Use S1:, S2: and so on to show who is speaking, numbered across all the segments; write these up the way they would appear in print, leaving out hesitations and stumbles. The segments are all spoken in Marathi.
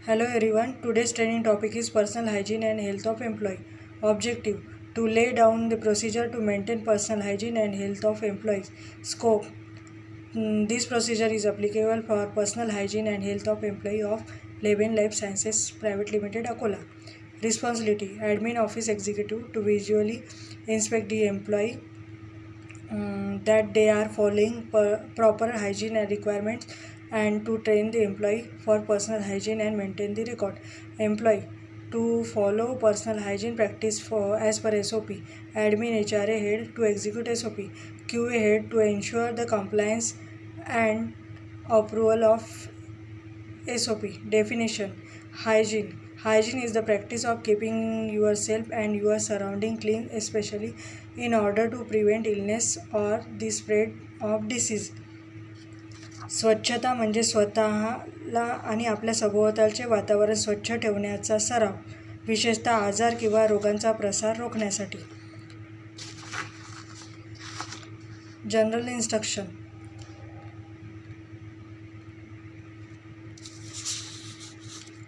S1: Hello everyone. Today's training topic is personal hygiene and health of employee. Objective: to lay down the procedure to maintain personal hygiene and health of employees. Scope: this procedure is applicable for personal hygiene and health of employee of Leben Life Sciences Private Limited, Akola. Responsibility: admin office executive to visually inspect the employee that they are following proper hygiene and requirements and to train the employee for personal hygiene and maintain the record. Employee: to follow personal hygiene practice for as per SOP. Admin HRA head to execute SOP. QA head to ensure the compliance and approval of SOP. Definition: hygiene. Hygiene is the practice of keeping yourself and your surrounding clean, especially in order to prevent illness or the spread of disease. स्वच्छता म्हणजे स्वतःला आणि आपल्या सभोवतालचे वातावरण स्वच्छ ठेवण्याचा सराव, विशेषतः आजार किंवा रोगांचा प्रसार रोखण्यासाठी. जनरल इन्स्ट्रक्शन: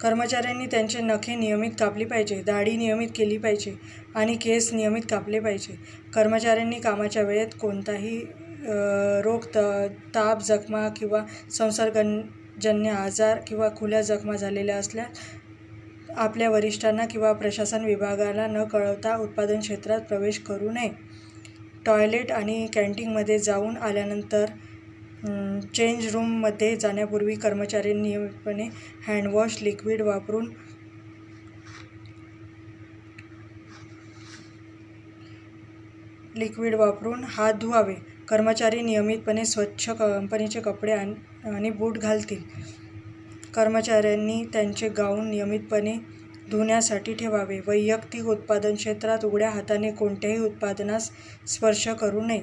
S1: कर्मचाऱ्यांनी त्यांचे नखे नियमित कापली पाहिजे, दाढी नियमित केली पाहिजे आणि केस नियमित कापले पाहिजे. कर्मचाऱ्यांनी कामाच्या वेळेत कोणताही रोग, ताप, जखमा किंवा संसर्गजन्य आजार किंवा खुल्या जखमा झालेल्या असल्यास आपल्या वरिष्ठांना किंवा प्रशासन विभागाला न कळवता उत्पादन क्षेत्रात प्रवेश करू नये. टॉयलेट आणि कॅन्टीनमध्ये जाऊन आल्यानंतर चेंज रूममध्ये जाण्यापूर्वी कर्मचाऱ्यांनी नियमितपणे हँडवॉश लिक्विड वापरून हात धुवावे. कर्मचारी नियमितपणे स्वच्छ कंपनीचे कपडे आणि बूट घालतील. कर्मचाऱ्यांनी त्यांचे गाऊन नियमितपणे धुण्यासाठी ठेवावे. वैयक्तिक उत्पादन क्षेत्रात उघड्या हाताने कोणत्याही उत्पादनास स्पर्श करू नये.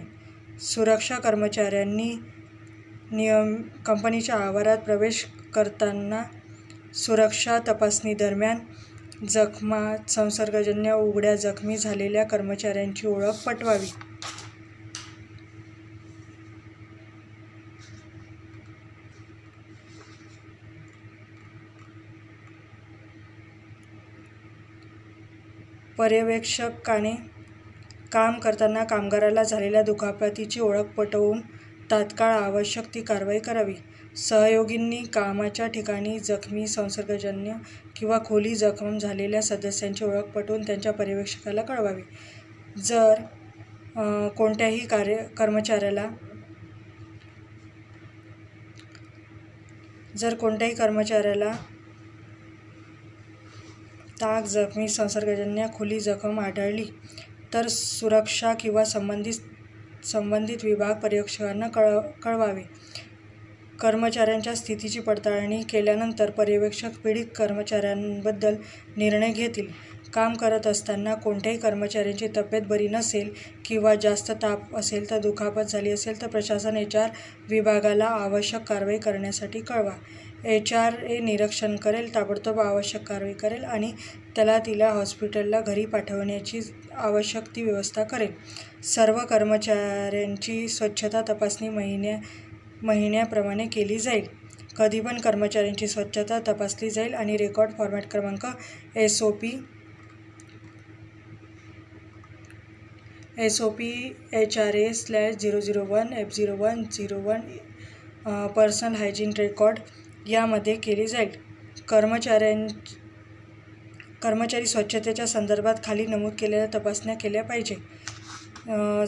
S1: सुरक्षा: कर्मचाऱ्यांनी कंपनीच्या आवारात प्रवेश करताना सुरक्षा तपासणी दरम्यान जखमा, संसर्गजन्य उघड्या जखमी झालेल्या कर्मचाऱ्यांची ओळख पटवावी. पर्यवेक्षकाने काम करताना कामगाराला झालेल्या दुखापतीची ओळख पटवून तात्काळ आवश्यक ती कारवाई करावी. सहयोगींनी कामाच्या ठिकाणी जखमी, संसर्गजन्य किंवा खोली जखम झालेल्या सदस्यांची ओळख पटवून त्यांच्या पर्यवेक्षकाला कळवावी. जर कोणत्याही कर्मचाऱ्याला ताक, जखमी, संसर्गजन्य खुली जखम आढळली तर सुरक्षा किंवा संबंधित विभाग पर्यवेक्षकांना कळवावे. कर्मचाऱ्यांच्या स्थितीची पडताळणी केल्यानंतर पर्यवेक्षक पीडित कर्मचाऱ्यांबद्दल निर्णय घेतील. काम करत असताना कोणत्याही कर्मचाऱ्यांची तब्येत बरी नसेल किंवा जास्त ताप असेल तर दुखापत झाली असेल तर प्रशासन HR विभागाला आवश्यक कारवाई करण्यासाठी कळवा. HRA निरीक्षण करेल, ताबडतोब आवश्यक कारवाई करेल आणि तिला हॉस्पिटलला घरी पाठवण्याची आवश्यक ती व्यवस्था करेल. सर्व कर्मचाऱ्यांची स्वच्छता तपासणी महिन्याप्रमाणे केली जाईल. कधी पण कर्मचाऱ्यांची स्वच्छता तपासली जाईल आणि रेकॉर्ड फॉर्मॅट क्रमांक SOP HRA/001F0101 personal hygiene record यामध्ये केली जाईल. कर्मचारी स्वच्छतेच्या संदर्भात खाली नमूद केलेल्या तपासण्या केल्या पाहिजे.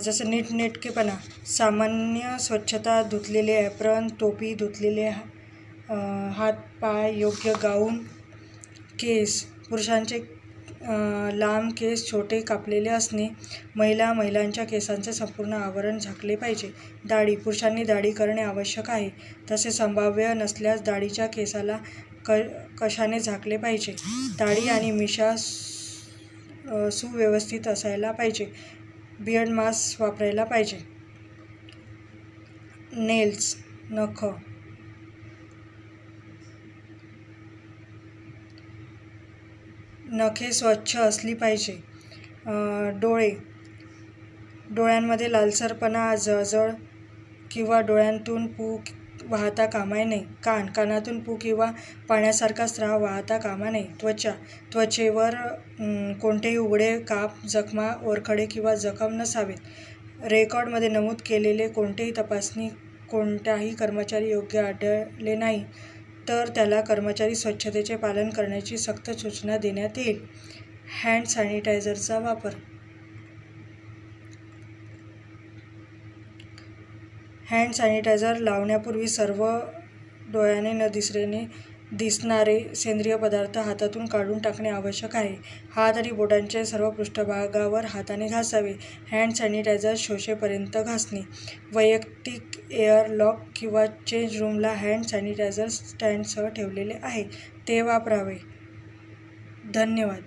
S1: जसं नीटनेटकेपणा, सामान्य स्वच्छता, धुतलेले ॲप्रॉन, टोपी, धुतलेले हात-पाय, योग्य गाऊन. केस: पुरुषांचे लांब केस छोटे कापलेले असणे. महिलांच्या केसांचे संपूर्ण आवरण झाकले पाहिजे. दाढी: पुरुषांनी दाढी करणे आवश्यक आहे, तसे संभाव्य नसल्यास दाढीच्या केसाला कशाने झाकले पाहिजे. दाढी आणि मिशा सुव्यवस्थित असायला पाहिजे. बियर्ड मास्क वापरायला पाहिजे. नेल्स: नख. नखे स्वच्छ असली पाहिजे. डोळ्यांमध्ये लालसरपणा, जळजळ किंवा डोळ्यांतून पू वाहता कामा नये. कान, कानातून पू किंवा पाण्यासारखा स्राव वाहता कामा नये. त्वचा, त्वचेवर कोणतेही उघडे काप, जखमा, ओरखडे किंवा जखम नसावेत. रेकॉर्डमध्ये नमूद केलेले कोणतेही तपासणी कोणत्याही कर्मचारी योग्य आढळले नाही तर त्याला कर्मचारी स्वच्छतेचे पालन करण्याची सक्त सूचना देण्यात येईल. हँड सॅनिटायझरचा वापर. हँड सॅनिटायझर लावण्यापूर्वी सर्व डोळ्याने न दिसणारे सेंद्रिय पदार्थ हातातून काढून टाकणे आवश्यक आहे. हात आणि बोटांच्या सर्व पृष्ठभागावर हाताने घासावे. हँड सॅनिटायझर शोषेपर्यंत घासणे. वैयक्तिक एअरलॉक किंवा चेंज रूमला हँड सॅनिटायझर स्टँडसह ठेवलेले आहे, ते वापरावे. धन्यवाद.